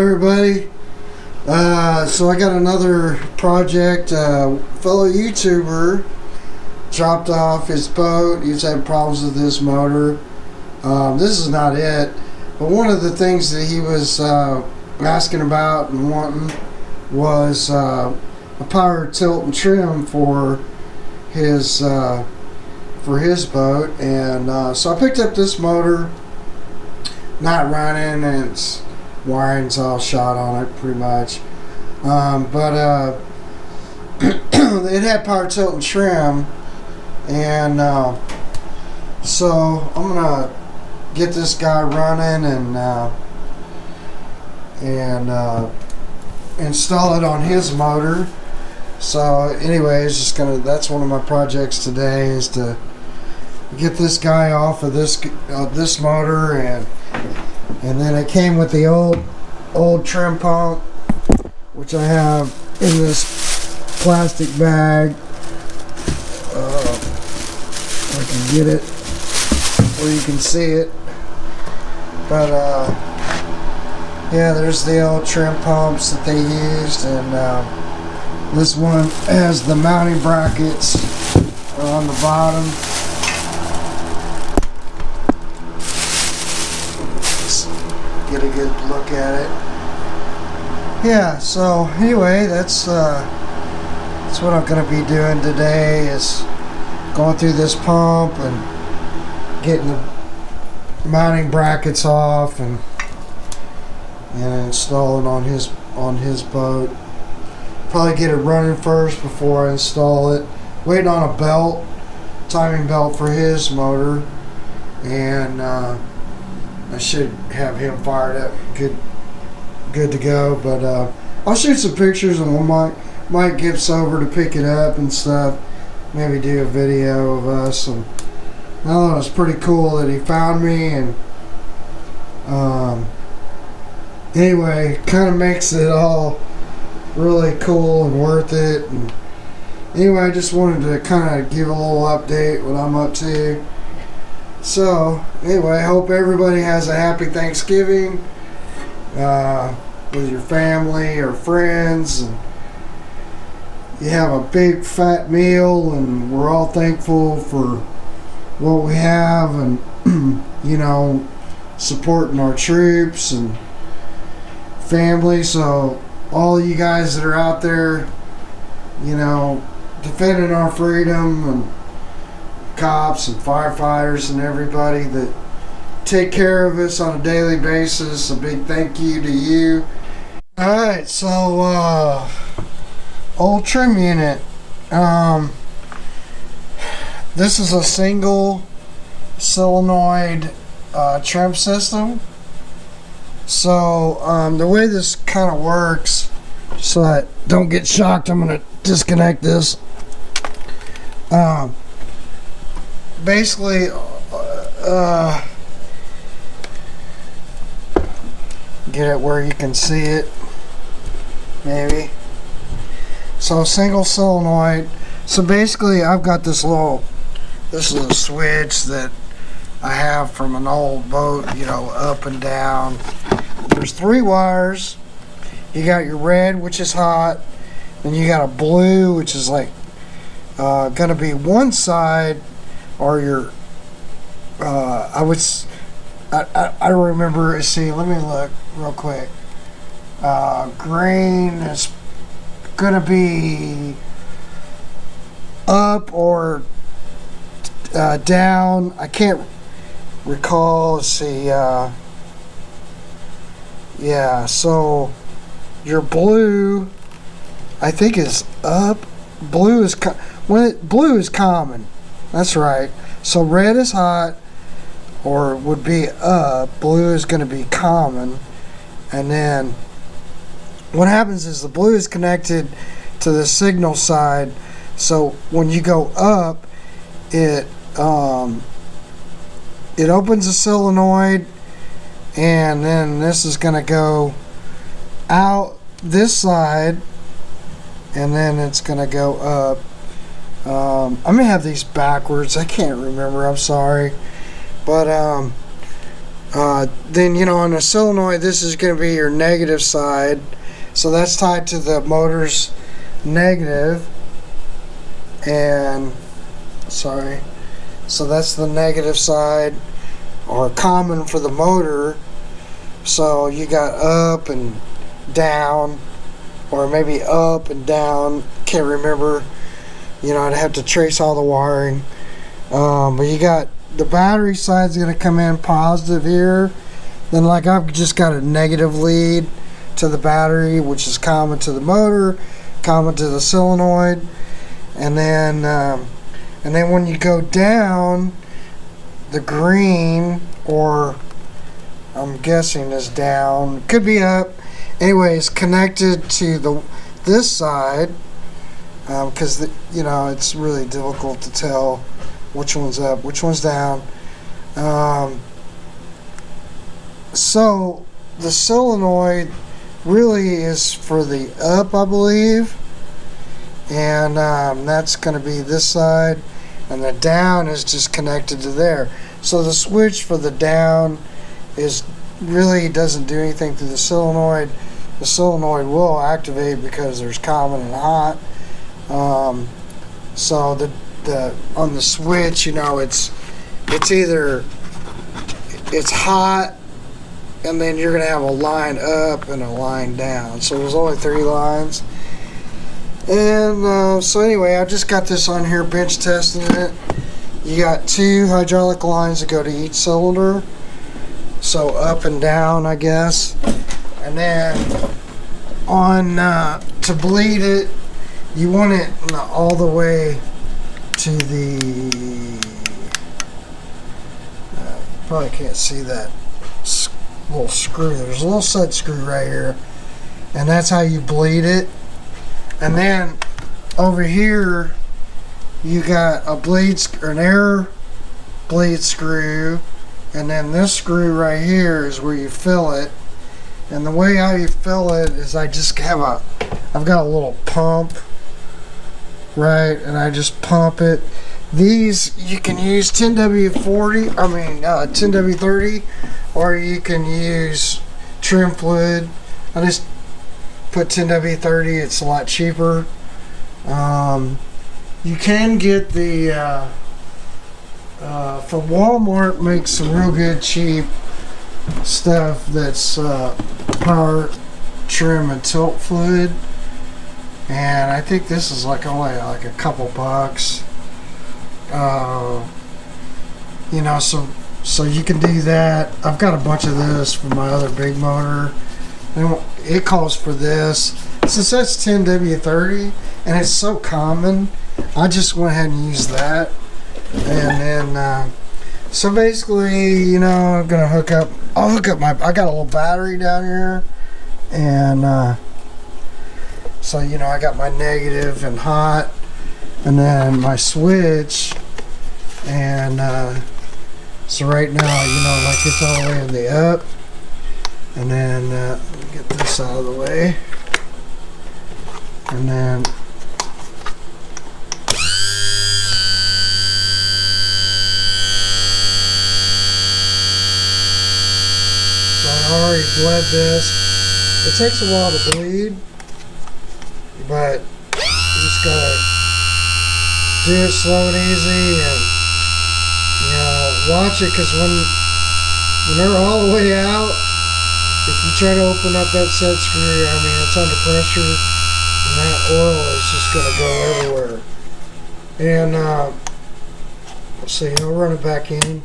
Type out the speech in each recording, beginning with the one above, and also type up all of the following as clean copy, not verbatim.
everybody. So I got another project. Fellow YouTuber dropped off his boat. He's had problems with this motor. This is not it, but one of the things that he was asking about and wanting was a power tilt and trim for his boat, and so I picked up this motor, not running, and its wiring's all shot on it pretty much, but it had power tilt and trim, and so I'm gonna get this guy running and install it on his motor. So anyways, that's one of my projects today, is to get this guy off of this motor, and then it came with the old trim pump, which I have in this plastic bag. If I can get it where you can see it, but yeah, there's the old trim pumps that they used, and this one has the mounting brackets on the bottom. Let's get a good look at it. Yeah, so anyway, that's what I'm going to be doing today, is going through this pump and getting the mounting brackets off and installing on his boat. Probably get it running first before I install it. Waiting on a belt, timing belt for his motor, and I should have him fired up, good to go. But I'll shoot some pictures, and we'll might get over to pick it up and stuff. Maybe do a video of us. And I thought it was pretty cool that he found me, and anyway, kind of makes it all really cool and worth it. And anyway, I just wanted to kind of give a little update what I'm up to. So anyway, I hope everybody has a happy Thanksgiving with your family or friends, and you have a big fat meal, and we're all thankful for what we have, and supporting our troops and family. So all you guys that are out there, defending our freedom, and cops and firefighters and everybody that take care of us on a daily basis, a big thank you to you. Alright, so old trim unit. This is a single solenoid trim system. So the way this kind of works, so I don't get shocked, I'm going to disconnect this. Basically, get it where you can see it, maybe. So single solenoid. So basically, I've got this little switch that I have from an old boat, up and down. There's 3 wires. You got your red, which is hot, then you got a blue, which is like gonna be one side, or your I remember. See, let me look real quick. Green is gonna be up or down. I can't recall. Let's see. Yeah, so your blue, I think, is up. Blue is blue is common. That's right. So red is hot, or would be up. Blue is going to be common, and then what happens is the blue is connected to the signal side. So when you go up, it opens a solenoid, and then this is going to go out this side, and then it's going to go up. I'm going to have these backwards. I can't remember. I'm sorry. But Then, you know, on the solenoid, this is going to be your negative side. So that's tied to the motor's negative. And, sorry. So that's the negative side, or common for the motor. So you got up and down, or maybe up and down. Can't remember. You know, I'd have to trace all the wiring. But you got the battery side's going to come in positive here. Then, like, I've just got a negative lead to the battery, which is common to the motor, common to the solenoid. And then when you go down, the green, or I'm guessing is down, could be up. Anyways, connected to this side, because you know, it's really difficult to tell which one's up, which one's down. So the solenoid really is for the up, I believe, and that's going to be this side, and the down is just connected to there. So the switch for the down is really doesn't do anything to the solenoid. The solenoid will activate because there's common and hot. So the on the switch, you know, it's either it's hot, and then you're gonna have a line up and a line down. So there's only 3 lines. And so anyway, I just got this on here bench testing it. You got 2 hydraulic lines that go to each cylinder, so up and down, I guess. And then on to bleed it, you want it all the way to the probably can't see that little screw. There's a little set screw right here, and that's how you bleed it. And then over here you got a an air bleed screw, and then this screw right here is where you fill it. And the way how you fill it is I just have I've got a little pump, right, and I just pump it. These you can use 10W40, 10W30, or you can use trim fluid. I just put 10W30, it's a lot cheaper. You can get the from Walmart, makes some real good cheap stuff that's power trim and tilt fluid, and I think this is like only like a couple bucks. You know, so you can do that. I've got a bunch of this for my other big motor. It calls for this. Since that's 10W30 and it's so common, I just went ahead and used that. And then so basically, you know, I'm gonna hook up. I'll hook up I got a little battery down here, and so, you know, I got my negative and hot, and then my switch, and so right now, you know, like it's all the way in the up, and then let me get this out of the way, and then I already bled this. It takes a while to bleed, but you just gotta do it slow and easy, and you know, watch it, because when they're all the way out, if you try to open up that set screw, I mean, it's under pressure, and that oil is just gonna go everywhere. And let's see, I'll run it back in.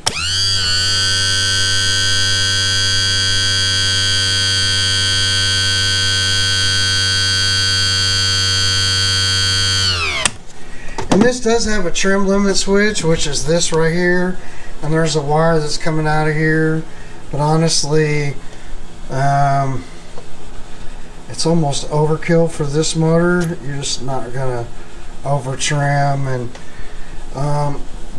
And this does have a trim limit switch, which is this right here, and there's a wire that's coming out of here, but honestly, it's almost overkill for this motor. You're just not gonna over trim, and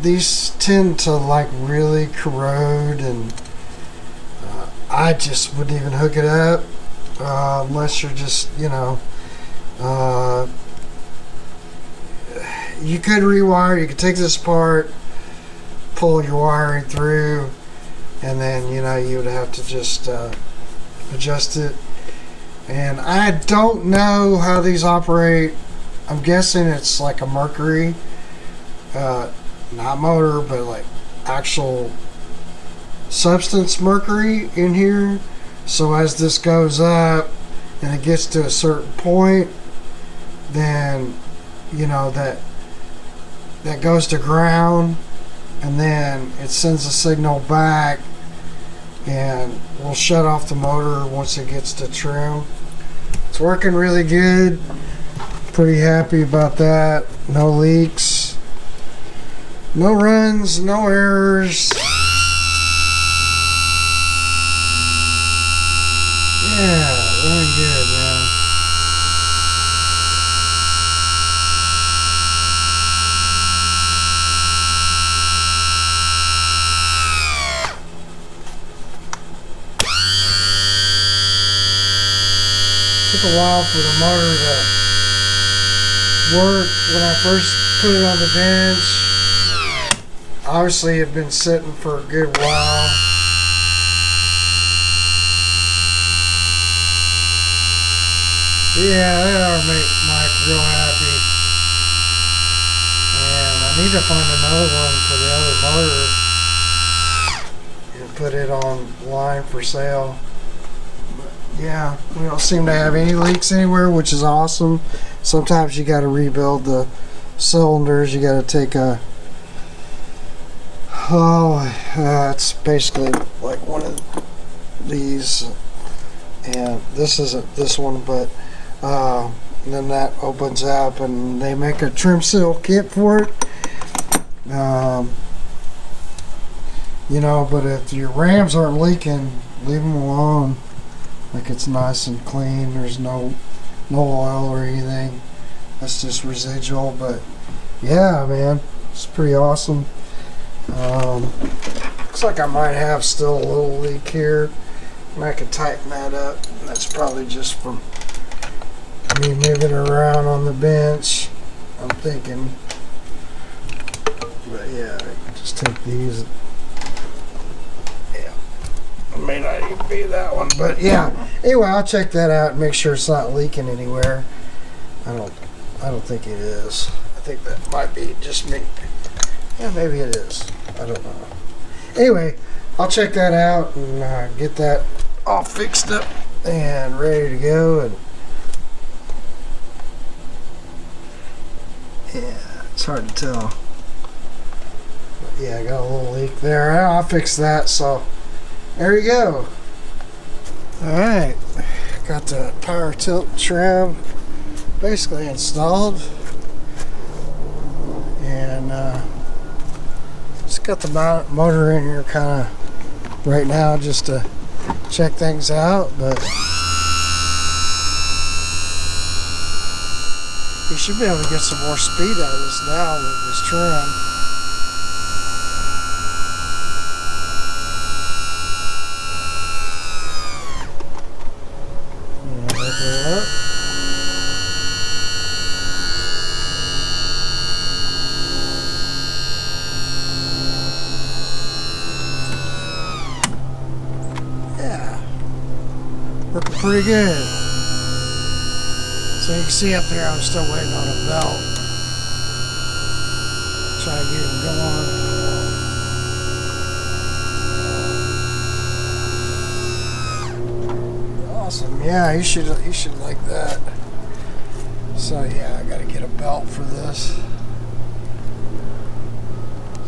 these tend to like really corrode, and I just wouldn't even hook it up unless you're just, you know, you could rewire. You could take this apart, pull your wiring through, and then you would have to just adjust it. And I don't know how these operate. I'm guessing it's like a Mercury, not motor, but like actual substance Mercury in here. So as this goes up and it gets to a certain point, then that goes to ground, and then it sends a signal back and we'll shut off the motor once it gets to trim. It's working really good. Pretty happy about that. No leaks, no runs, no errors. Yeah, really good, man. Took a while for the motor to work when I first put it on the bench. Obviously it had been sitting for a good while. Yeah, that'll make Mike real happy. And I need to find another one for the other motor and put it online for sale. Yeah, we don't seem to have any leaks anywhere, which is awesome. Sometimes you got to rebuild the cylinders. You got to take it's basically like one of these, and this isn't this one, but and then that opens up and they make a trim seal kit for it. But if your rams aren't leaking, leave them alone. Like, it's nice and clean. There's no oil or anything. That's just residual. But yeah, man, it's pretty awesome. Looks like I might have still a little leak here, and I could tighten that up. That's probably just from me moving around on the bench, I'm thinking. But yeah, just take these. It may not even be that one, but yeah. Anyway, I'll check that out and make sure it's not leaking anywhere. I don't think it is. I think that might be just me. Yeah, maybe it is. I don't know. Anyway, I'll check that out and get that all fixed up and ready to go. And yeah, it's hard to tell. But yeah, I got a little leak there. I'll fix that. So there you go. Alright, got the power tilt trim basically installed, and just got the motor in here kind of right now just to check things out, but you should be able to get some more speed out of this now with this trim. Working pretty good. So you can see up there I'm still waiting on a belt. Try to get him going. Awesome. Yeah, you should like that. So yeah, I gotta get a belt for this.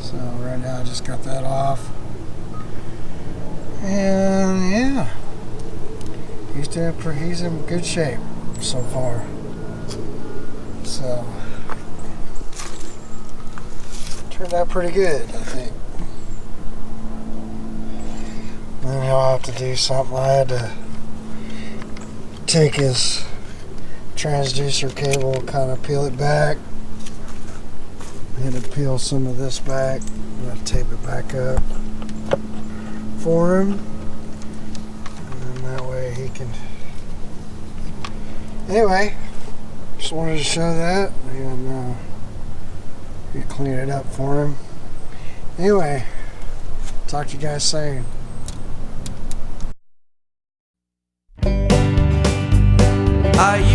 So right now I just got that off. And yeah. He's in good shape so far. So turned out pretty good, I think. Then he'll have to do something. I had to take his transducer cable, kind of peel it back. I had to peel some of this back. I'm going to tape it back up for him. That way he can. Anyway, just wanted to show that, and you clean it up for him. Anyway, talk to you guys soon. I